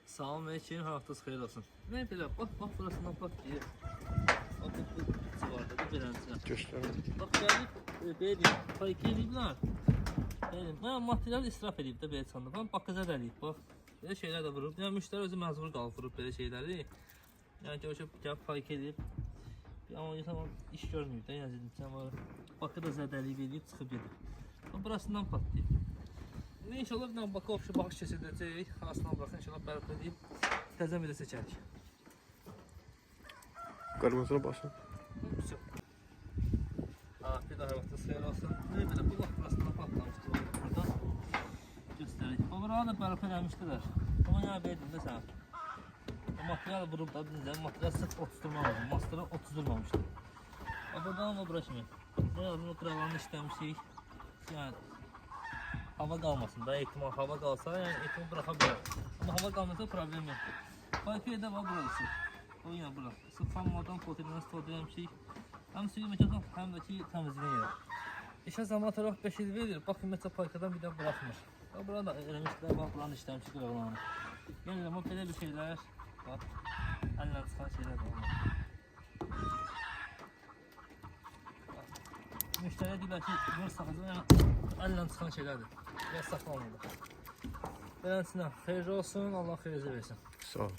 Salam aleyküm, haftanız xeyir olsun. Ne belə, bax burasından bax diye. Bax bu civarda da beləncə. Göstərin. Bax gəlib, belə fayki eləyiblər. Mən material israf edib də belə çıxanda. Bax bakıza dəliyib, bax. Belə şeylər də vurub. Yəni müştəri özü məcbur qalıb vurub belə şeyləri. Yəni görüşüb gəlib fayki edib. Amma insan iş görmüyor da, yəni amma bakı da zədəliyib edib çıxıb gedir. Bax burasından patlayıb. İnşallah bir dənə bakı opşu baxış keçirdəcək. Arasından bıraxın, inşallah bərpa edib təzə bir də seçərik. Qırmızına basın. Bir daha vaxtınız xeyir olsun. Ne belə, bu vaxt arasından patlamışdı burada. Göstərik. O buranı da bərpa eləmişdilər. Ama yəni verdim də sən. Material vurub da bizdən material sırf otuzturma lazım. Mastera otuzdurmamışdı. Buradan o bura kimi. Bunu qıralanı işləmişik. Yəni hava qalmasın da, ehtimal hava qalsa, yəni ehtimal bıraxa bilər. Amma hava qalmasa problem yox. Fayfiyə də var burası. O yəni bura. Sıfırlanmadan fotoğrafını istifadə etmişik. Həm suyu mekandan, həm də ki təmizliyin yeri. İşə zaman tərəf 5 il verir. Bax ümumiyyətlə parkadan bir də buraxmır. Burada da eləmişdilər, bax buranı işləmişik qıraqlarını. Yəni amma belə bir şeylər, bax, əllə çıxan şeylər də olmaz. Müştəriyə deyirlər ki, bunu saxlayacaq, yəni əllə çıxan şeylərdir. Biraz saxlanmadı. Beləsinə, xeyirli olsun, Allah xeyirli versin. Sağ ol.